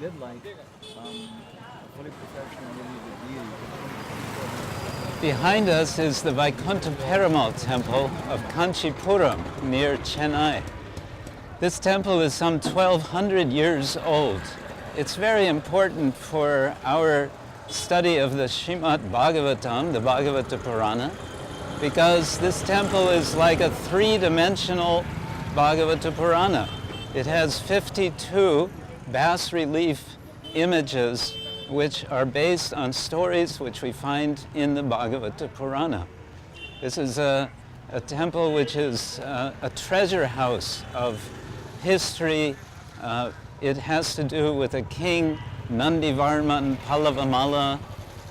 did like fully professional really the deity. Behind us is the Vaikhunta Perumal temple of Kanchipuram near Chennai. This temple is some 1,200 years old. It's very important for our study of the Srimad Bhagavatam, the Bhagavata Purana, because this temple is like a three-dimensional Bhagavata Purana. It has 52 bas-relief images which are based on stories which we find in the Bhagavata Purana. This is a temple which is a treasure house of history. It has to do with a king, Nandivarman Pallavamala,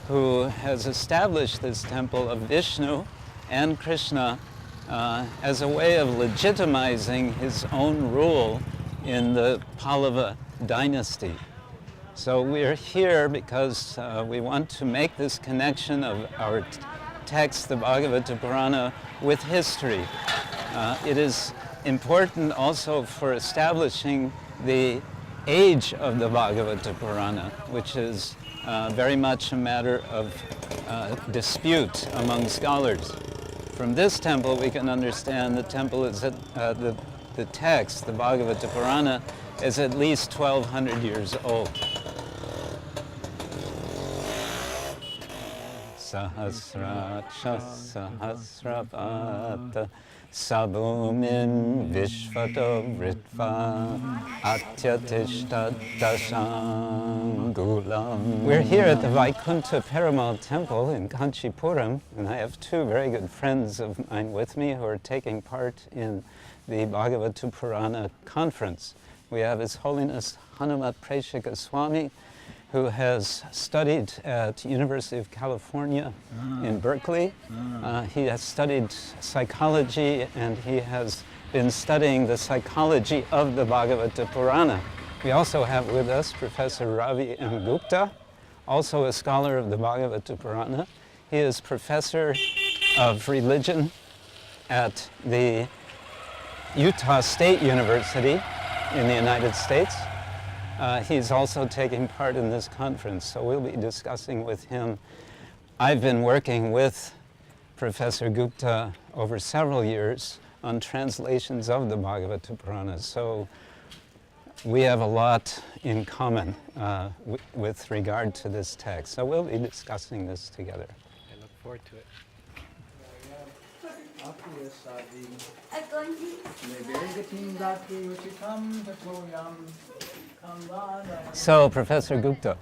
who has established this temple of Vishnu and Krishna as a way of legitimizing his own rule in the Pallava dynasty. So we're here because we want to make this connection of our text, the Bhagavata Purana, with history. It is important also for establishing the age of the Bhagavata Purana, which is very much a matter of dispute among scholars. From this temple we can understand the temple is the text, the Bhagavata Purana, is at least 1,200 years old. Sahasracha sahasravata sabhumin vishvato vritva atyatishta dashangulam. We're here at the Vaikunta Perumal temple in Kanchipuram, and I have two very good friends of mine with me who are taking part in the Bhagavata Purana conference. We have His Holiness Hanumat Preshya Gosvāmī, who has studied at University of California in Berkeley. He has studied psychology, and he has been studying the psychology of the Bhagavata Purana. We also have with us Professor Ravi Gupta, also a scholar of the Bhagavata Purana. He is professor of religion at the Utah State University in the United States. He's also taking part in this conference, so we'll be discussing with him. I've been working with Professor Gupta over several years on translations of the Bhagavata Purana, so we have a lot in common with regard to this text. So we'll be discussing this together. I look forward to it. So, Professor Gupta,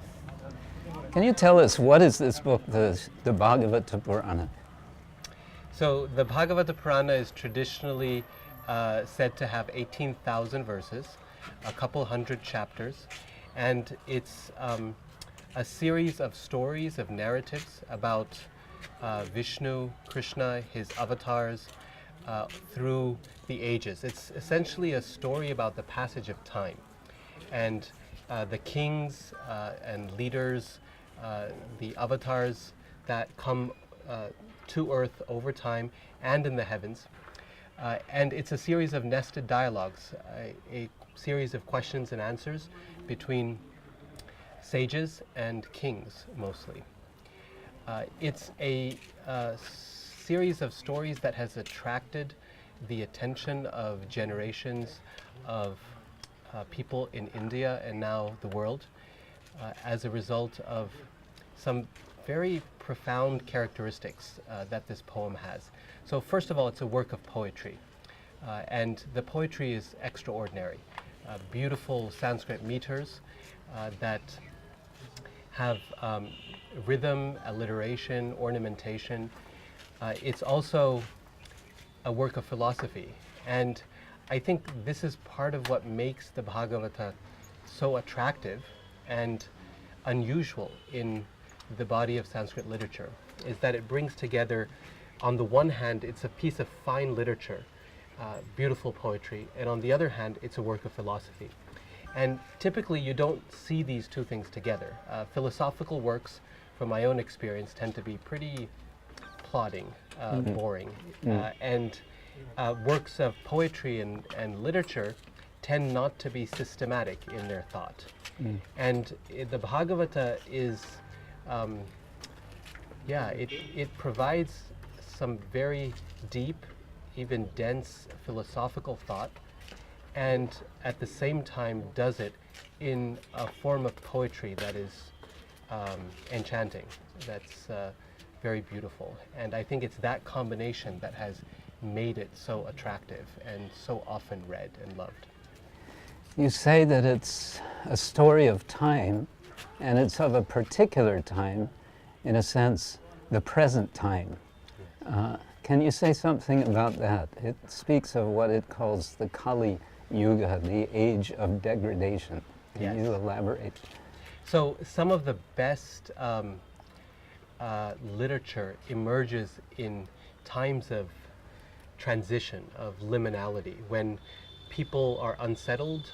can you tell us what is this book, the Bhagavata Purana? So the Bhagavata Purana is traditionally said to have 18,000 verses, a couple hundred chapters, and it's a series of stories, of narratives about Vishnu, Krishna, his avatars, through the ages. It's essentially a story about the passage of time. And the kings and leaders, the avatars that come to earth over time and in the heavens. And it's a series of nested dialogues, a series of questions and answers between sages and kings, mostly. It's a series of stories that has attracted the attention of generations of people in India and now the world as a result of some very profound characteristics that this poem has. So first of all, it's a work of poetry, and the poetry is extraordinary. Beautiful Sanskrit meters that have rhythm, alliteration, ornamentation. It's also a work of philosophy, and I think this is part of what makes the Bhagavata so attractive and unusual in the body of Sanskrit literature, is that it brings together, on the one hand, it's a piece of fine literature, beautiful poetry, and on the other hand, it's a work of philosophy. And typically you don't see these two things together. Philosophical works, from my own experience, tend to be pretty plodding, boring, and works of poetry and literature tend not to be systematic in their thought. And the Bhagavata is, it provides some very deep, even dense philosophical thought, and at the same time does it in a form of poetry that is enchanting, that's very beautiful. And I think it's that combination that has made it so attractive and so often read and loved. You say that it's a story of time, and it's of a particular time, in a sense, the present time. Can you say something about that? It speaks of what it calls the Kali Yuga, the age of degradation. Can you elaborate? So some of the best literature emerges in times of transition, of liminality, when people are unsettled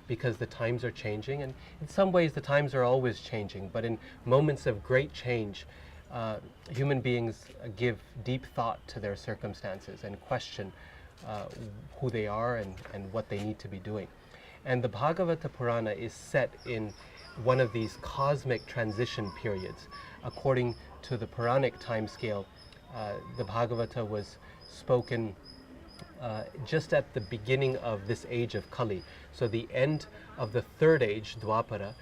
because the times are changing. And in some ways the times are always changing, but in moments of great change, human beings give deep thought to their circumstances and question who they are and what they need to be doing. And the Bhagavata Purana is set in one of these cosmic transition periods. According to the Puranic time scale, the Bhagavata was spoken just at the beginning of this age of Kali. So the end of the third age, Dwapara,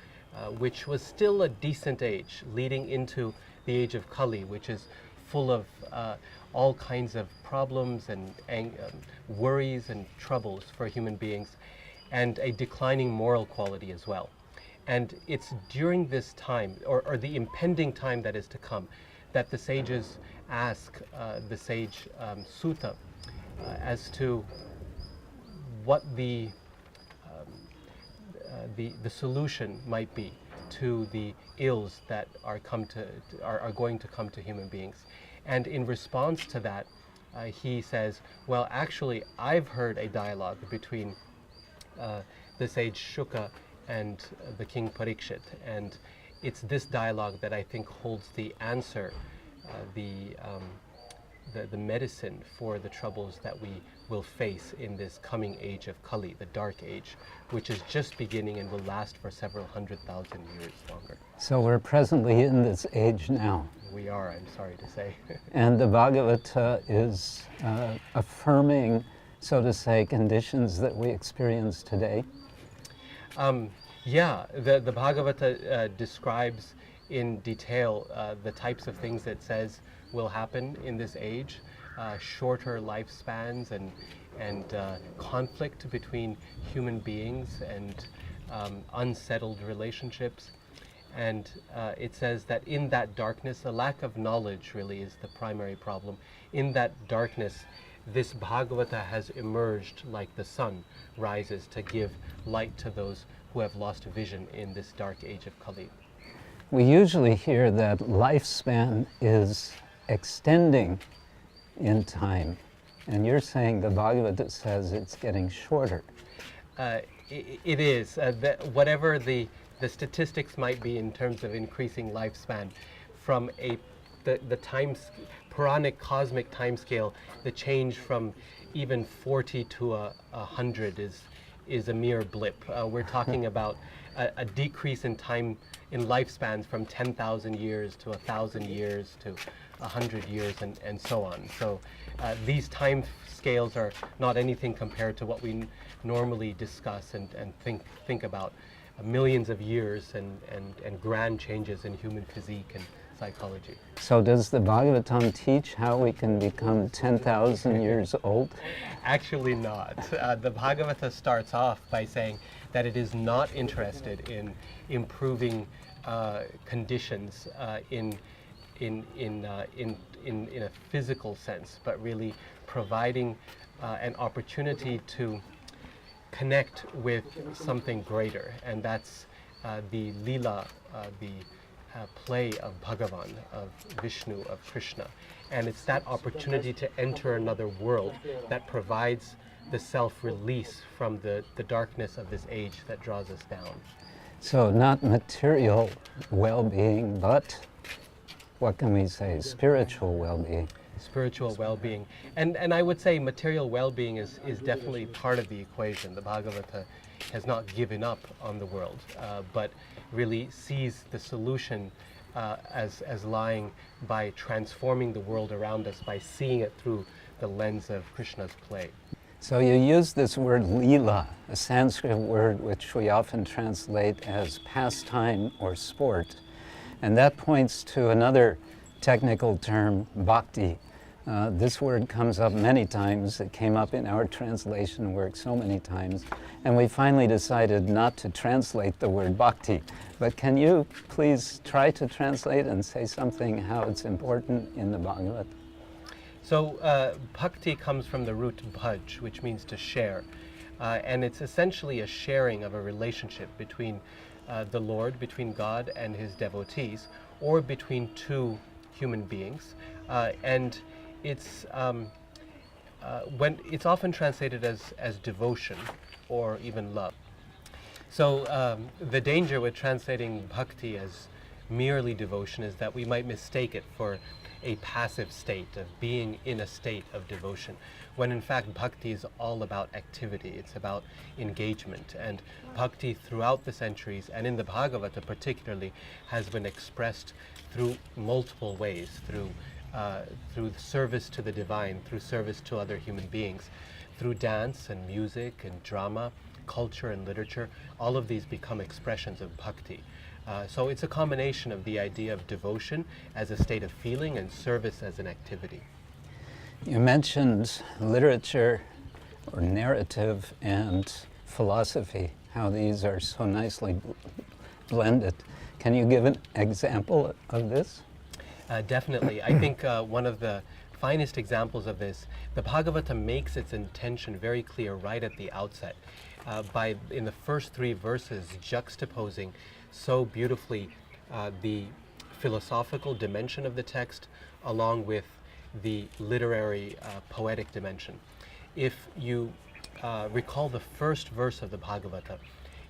which was still a decent age, leading into the age of Kali, which is full of all kinds of problems and worries and troubles for human beings, and a declining moral quality as well. And it's during this time, or the impending time that is to come, that the sages ask the sage Sutta as to what the solution might be to the ills that are going to come to human beings. And in response to that, he says, well, actually, I've heard a dialogue between the sage Shuka and the king Pariksit, and it's this dialogue that I think holds the answer, the medicine for the troubles that we will face in this coming age of Kali, the dark age, which is just beginning and will last for several 100,000 years longer. So we're presently in this age now. We are, I'm sorry to say. And the Bhagavata is affirming, so to say, conditions that we experience today? The Bhagavata describes in detail the types of things it says will happen in this age, shorter lifespans and conflict between human beings and unsettled relationships. And it says that in that darkness, a lack of knowledge really is the primary problem. In that darkness, this Bhagavata has emerged like the sun rises to give light to those who have lost vision in this dark age of Kali. We usually hear that lifespan is extending in time, and you're saying the Bhagavata says it's getting shorter. It is. Whatever the statistics might be in terms of increasing lifespan, from the Puranic cosmic time scale, the change from even 40 to 100 is a mere blip. We're talking about a decrease in time, in lifespans, from 10,000 years to 1,000 years to 100 years and so on. So these time scales are not anything compared to what we normally discuss and think about. Millions of years and grand changes in human physique and psychology. So does the Bhagavatam teach how we can become 10,000 years old? Actually not. The Bhagavata starts off by saying that it is not interested in improving conditions in a physical sense, but really providing an opportunity to connect with something greater, and that's the lila, the play of Bhagavan, of Vishnu, of Krishna. And it's that opportunity to enter another world that provides the self-release from the darkness of this age that draws us down. So not material well-being, but what can we say, spiritual well-being? spiritual well-being. And I would say material well-being is definitely part of the equation. The Bhagavata has not given up on the world, but really sees the solution as lying by transforming the world around us, by seeing it through the lens of Krishna's play. So you use this word lila, a Sanskrit word which we often translate as pastime or sport. And that points to another technical term, bhakti. This word comes up many times. It came up in our translation work so many times. And we finally decided not to translate the word bhakti. But can you please try to translate and say something how it's important in the Bhagavata? So bhakti comes from the root bhaj, which means to share. And it's essentially a sharing of a relationship between the Lord, between God and his devotees, or between two human beings. And it's when it's often translated as devotion or even love. So the danger with translating bhakti as merely devotion is that we might mistake it for a passive state of being in a state of devotion, when in fact bhakti is all about activity, it's about engagement. And bhakti throughout the centuries, and in the Bhagavata particularly, has been expressed through multiple ways, through service to the divine, through service to other human beings, through dance and music and drama, culture and literature. All of these become expressions of bhakti. So it's a combination of the idea of devotion as a state of feeling and service as an activity. You mentioned literature or narrative and philosophy, how these are so nicely blended. Can you give an example of this? Definitely. I think one of the finest examples of this, the Bhagavata makes its intention very clear right at the outset by, in the first three verses, juxtaposing so beautifully the philosophical dimension of the text along with the literary poetic dimension. If you recall the first verse of the Bhagavata,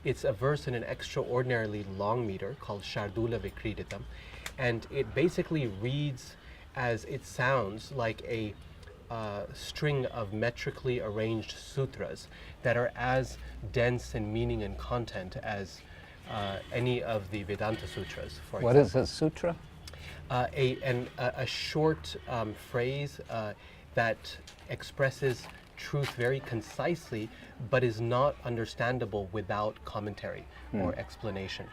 it's a verse in an extraordinarily long meter called Shardula Vikriditam, and it basically reads as it sounds like a string of metrically arranged sutras that are as dense in meaning and content as any of the Vedānta sutras, for example. What is a sutra? A short phrase that expresses truth very concisely, but is not understandable without commentary or explanation.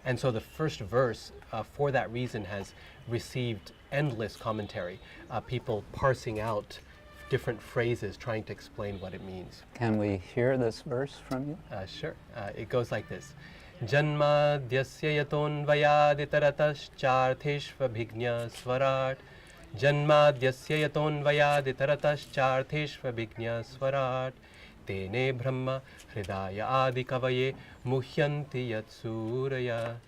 And so the first verse, for that reason, has received endless commentary, people parsing out different phrases, trying to explain what it means. Can we hear this verse from you? Sure. It goes like this. Janmadhyasya yatonvayaditarataschaर्थेष्वभिज्ञ स्वराट Janmadhyasya yatonvayaditarataschaर्थेष्वभिज्ञ स्वराट Tene brahma hridaya adi kavaye muhyanti yatsuraya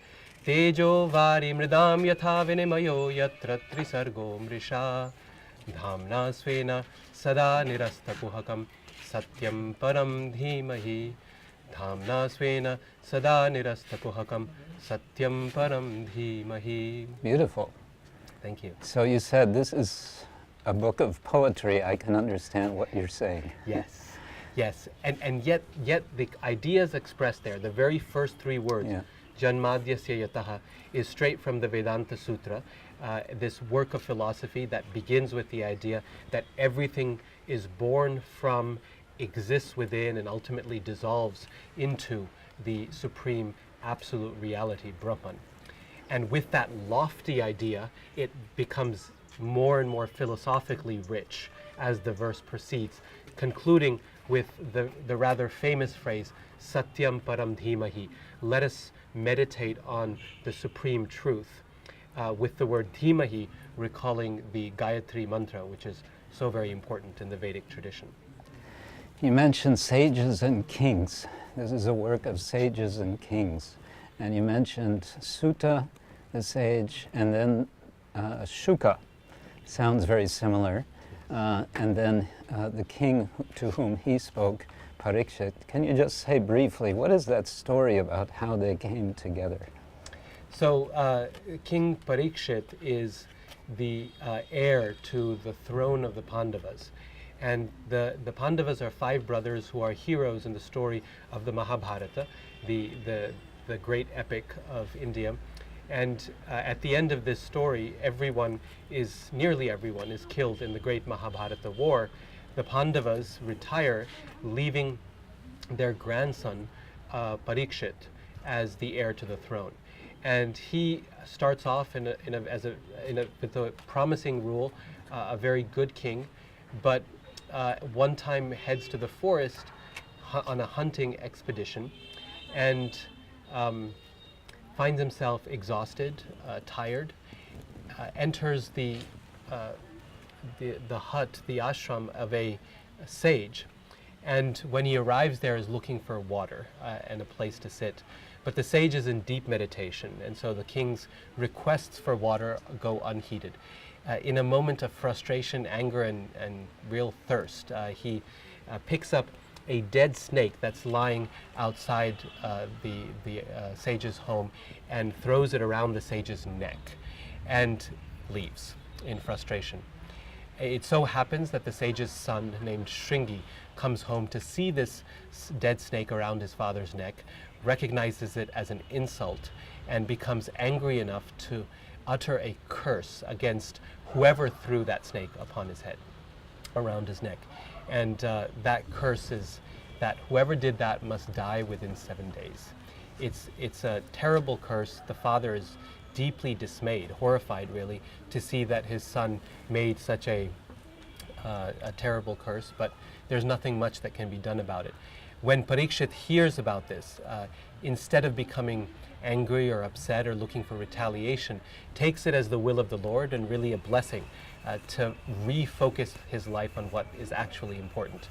Tejo vari mridam yatha vinimayo yatra trisargo mrisha Dhamna svena sada nirastapuhakam satyam param dhimahi Dhamna svena sada nirastapuhakam satyam param dhimahi. Beautiful. Thank you. So you said this is a book of poetry. I can understand what you're saying. Yes, yes. And yet the ideas expressed there, the very first three words, Janmadhyasya yataha, is straight from the Vedānta Sutra, this work of philosophy that begins with the idea that everything is born from, exists within, and ultimately dissolves into the supreme absolute reality, Brahman. And with that lofty idea, it becomes more and more philosophically rich as the verse proceeds, concluding with the rather famous phrase, Satyam Param Dhimahi. Let us meditate on the supreme truth, with the word Dhimahi recalling the Gayatri mantra, which is so very important in the Vedic tradition. You mentioned sages and kings. This is a work of sages and kings. And you mentioned Sutta, the sage, and then Shuka. Sounds very similar. And then the king to whom he spoke, Pariksit. Can you just say briefly, what is that story about how they came together? So King Pariksit is the heir to the throne of the Pandavas. And the Pandavas are 5 brothers who are heroes in the story of the Mahabharata, the great epic of India. And at the end of this story, nearly everyone is killed in the great Mahabharata war. The Pandavas retire, leaving their grandson, Pariksit, as the heir to the throne. And he starts off with a promising rule, a very good king, but one time heads to the forest on a hunting expedition, and finds himself exhausted, tired, enters the hut, the ashram of a sage, and when he arrives there is looking for water and a place to sit. But the sage is in deep meditation, and so the king's requests for water go unheeded. In a moment of frustration, anger, and real thirst, he picks up a dead snake that's lying outside the sage's home and throws it around the sage's neck and leaves in frustration. It so happens that the sage's son, named Shringi, comes home to see this dead snake around his father's neck, recognizes it as an insult, and becomes angry enough to utter a curse against whoever threw that snake upon his head, around his neck. And that curse is that whoever did that must die within 7 days. It's a terrible curse. The father is deeply dismayed, horrified really, to see that his son made such a terrible curse, but there's nothing much that can be done about it. When Pariksit hears about this, instead of becoming angry or upset or looking for retaliation, takes it as the will of the Lord and really a blessing to refocus his life on what is actually important.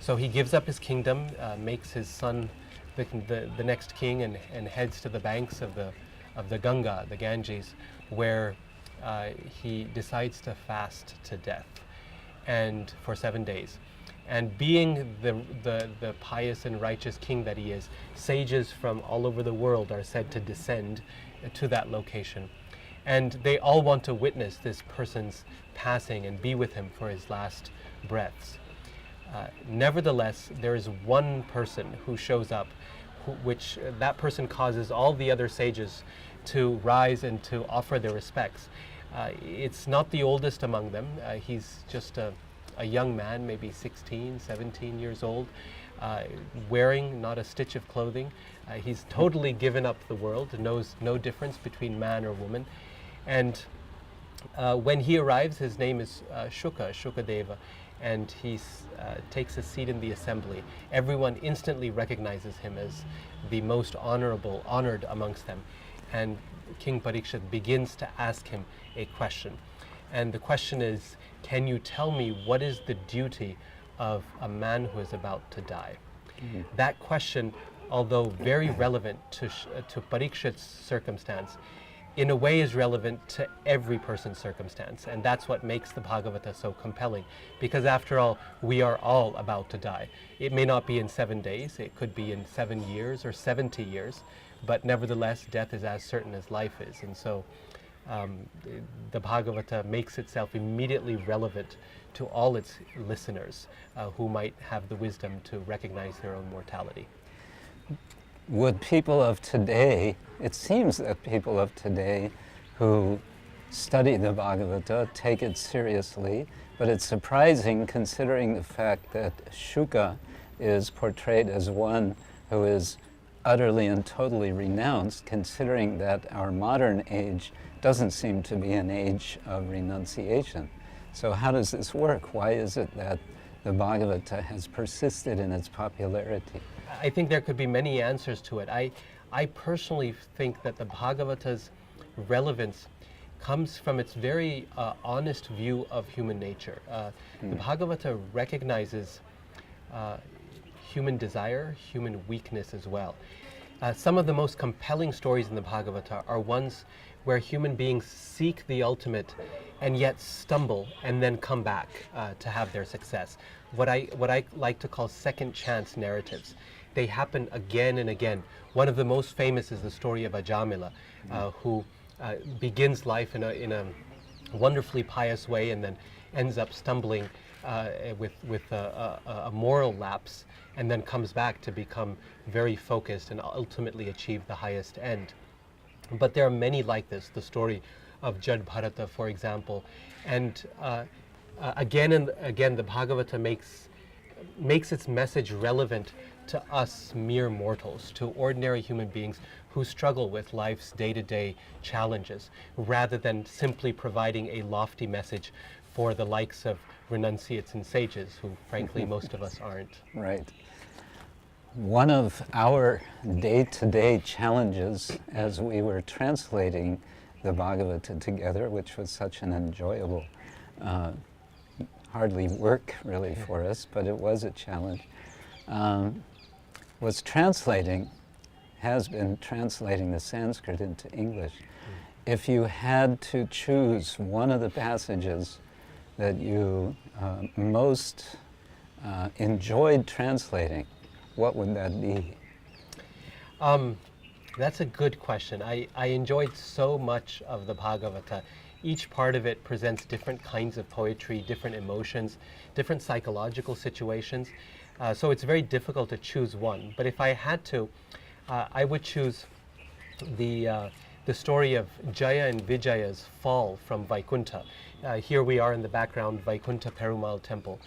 So he gives up his kingdom, makes his son the next king, and heads to the banks of the Ganga, the Ganges, where he decides to fast to death, and for 7 days. And being the pious and righteous king that he is, sages from all over the world are said to descend to that location. And they all want to witness this person's passing and be with him for his last breaths. Nevertheless, there is one person who shows up, that person causes all the other sages to rise and to offer their respects. It's not the oldest among them. He's just a young man, maybe 16, 17 years old, wearing not a stitch of clothing. He's totally given up the world, knows no difference between man or woman. And when he arrives, his name is Shukadeva, and he takes a seat in the assembly. Everyone instantly recognizes him as the most honored amongst them. And King Pariksit begins to ask him a question. And the question is, can you tell me what is the duty of a man who is about to die? Mm-hmm. That question, although very relevant to Pariksit's circumstance, in a way is relevant to every person's circumstance. And that's what makes the Bhagavata so compelling. Because after all, we are all about to die. It may not be in 7 days, it could be in 7 years or 70 years, but nevertheless, death is as certain as life is. And so the Bhagavata makes itself immediately relevant to all its listeners who might have the wisdom to recognize their own mortality. Would people of today, it seems that people of today who study the Bhagavata take it seriously, but it's surprising considering the fact that Shuka is portrayed as one who is utterly and totally renounced, considering that our modern age doesn't seem to be an age of renunciation. So how does this work? Why is it that the Bhagavata has persisted in its popularity? I think there could be many answers to it. I personally think that the Bhagavata's relevance comes from its very honest view of human nature. The Bhagavata recognizes human desire, human weakness as well. Some of the most compelling stories in the Bhagavata are ones where human beings seek the ultimate and yet stumble and then come back to have their success. What I like to call second chance narratives. They happen again and again. One of the most famous is the story of Ajamila, who begins life in wonderfully pious way and then ends up stumbling with a moral lapse, and then comes back to become very focused and ultimately achieve the highest end. But there are many like this, the story of Jad Bharata, for example. And again and again, the Bhagavata makes its message relevant to us mere mortals, to ordinary human beings who struggle with life's day-to-day challenges, rather than simply providing a lofty message for the likes of renunciates and sages, who frankly most of us aren't. Right. One of our day-to-day challenges as we were translating the Bhagavata together, which was such an enjoyable, hardly work really for us, but it was a challenge, was has been translating the Sanskrit into English. If you had to choose one of the passages that you most enjoyed translating, what would that be? That's a good question. I enjoyed so much of the Bhagavata. Each part of it presents different kinds of poetry, different emotions, different psychological situations. So it's very difficult to choose one. But if I had to, I would choose the story of Jaya and Vijaya's fall from Vaikunta. Here we are in the background, Vaikunta Perumal temple.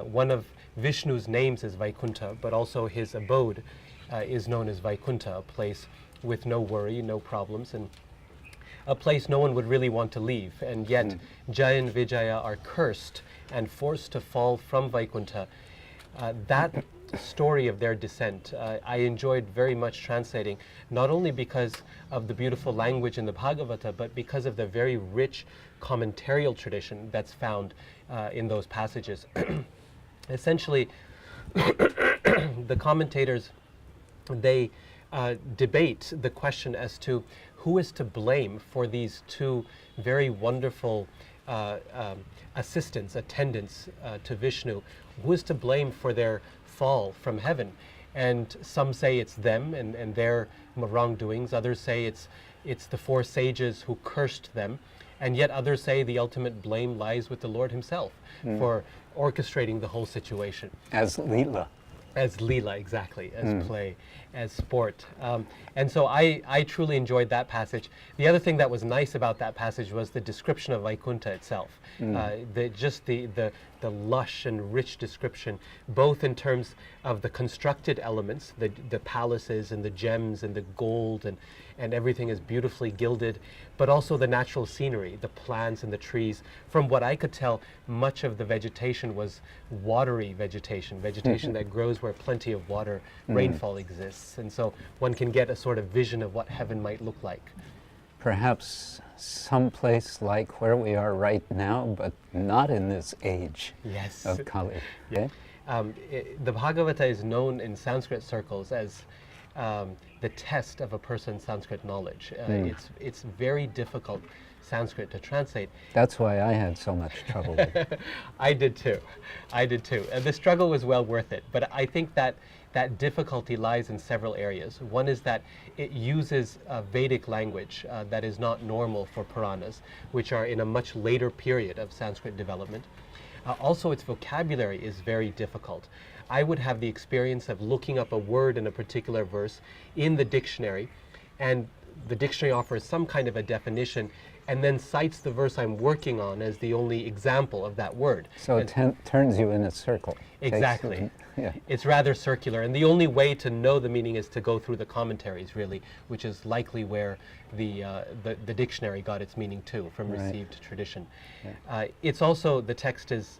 One of Vishnu's names is Vaikunta, but also his abode is known as Vaikunta, a place with no worry, no problems, and a place no one would really want to leave. And yet Jaya and Vijaya are cursed and forced to fall from Vaikunta. That story of their descent, I enjoyed very much translating, not only because of the beautiful language in the Bhagavata, but because of the very rich commentarial tradition that's found in those passages. Essentially, the commentators, they debate the question as to who is to blame for these two very wonderful assistants, attendants to Vishnu. Who is to blame for their fall from heaven? And some say it's them and their wrongdoings. Others say it's the four sages who cursed them. And yet others say the ultimate blame lies with the Lord himself for orchestrating the whole situation. As Leela. As Leela, exactly, as play, as sport. And so I truly enjoyed that passage. The other thing that was nice about that passage was the description of Vaikunta itself. The lush and rich description, both in terms of the constructed elements, the palaces and the gems and the gold and everything is beautifully gilded, but also the natural scenery, the plants and the trees. From what I could tell, much of the vegetation was watery vegetation that grows where plenty of water, rainfall exists. And so one can get a sort of vision of what heaven might look like. Perhaps someplace like where we are right now, but not in this age of Kali. Yeah. The Bhagavata is known in Sanskrit circles as the test of a person's Sanskrit knowledge. It's very difficult Sanskrit to translate. That's why I had so much trouble with it. I did too. And the struggle was well worth it. But I think that difficulty lies in several areas. One is that it uses Vedic language that is not normal for Puranas, which are in a much later period of Sanskrit development. Also, its vocabulary is very difficult. I would have the experience of looking up a word in a particular verse in the dictionary, and the dictionary offers some kind of a definition and then cites the verse I'm working on as the only example of that word. So it turns you in a circle. Exactly. It's rather circular, and the only way to know the meaning is to go through the commentaries, really, which is likely where the dictionary got its meaning too, from received tradition. It's also, the text is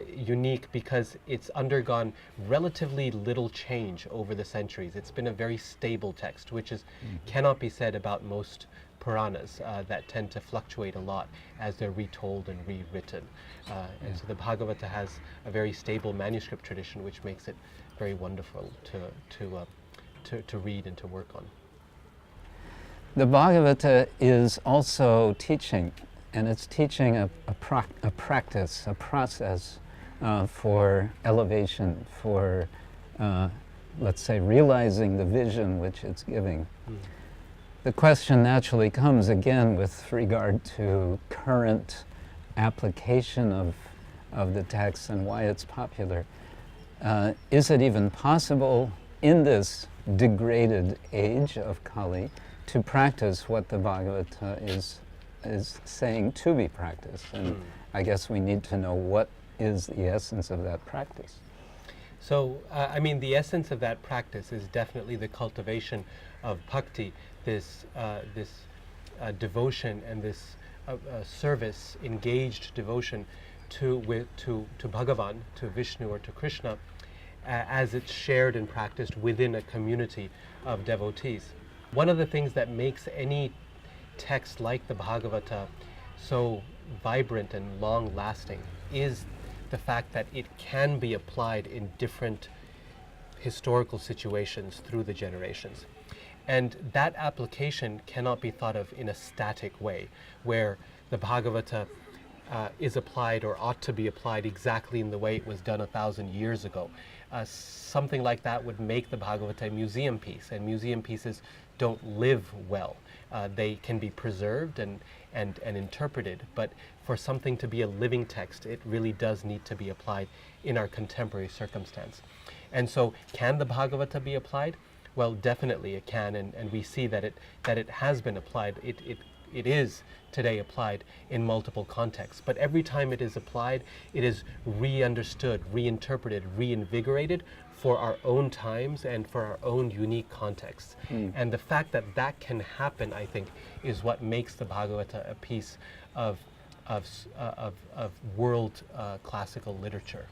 unique because it's undergone relatively little change over the centuries. It's been a very stable text, which cannot be said about most Puranas that tend to fluctuate a lot as they're retold and rewritten. And so the Bhagavata has a very stable manuscript tradition, which makes it very wonderful to read and to work on. The Bhagavata is also teaching, and it's teaching a practice, a process for elevation, for, let's say, realizing the vision which it's giving. the question naturally comes again with regard to current application of the text and why it's popular. Is it even possible in this degraded age of Kali to practice what the Bhagavata is saying to be practiced? And I guess we need to know what is the essence of that practice. So, I mean, the essence of that practice is definitely the cultivation of bhakti, this devotion and this service, engaged devotion to Bhagavan, to Vishnu or to Krishna, as it's shared and practiced within a community of devotees. One of the things that makes any text like the Bhagavata so vibrant and long-lasting is the fact that it can be applied in different historical situations through the generations. And that application cannot be thought of in a static way, where the Bhagavata is applied or ought to be applied exactly in the way it was done 1,000 years ago. Something like that would make the Bhagavata a museum piece, and museum pieces don't live well. They can be preserved and interpreted, but for something to be a living text, it really does need to be applied in our contemporary circumstance. And so, can the Bhagavata be applied? Well, definitely it can, and we see that it has been applied. It is today applied in multiple contexts, but every time it is applied, it is re-understood, reinterpreted, reinvigorated for our own times and for our own unique contexts. And the fact that that can happen, I think, is what makes the Bhagavata a piece of world classical literature.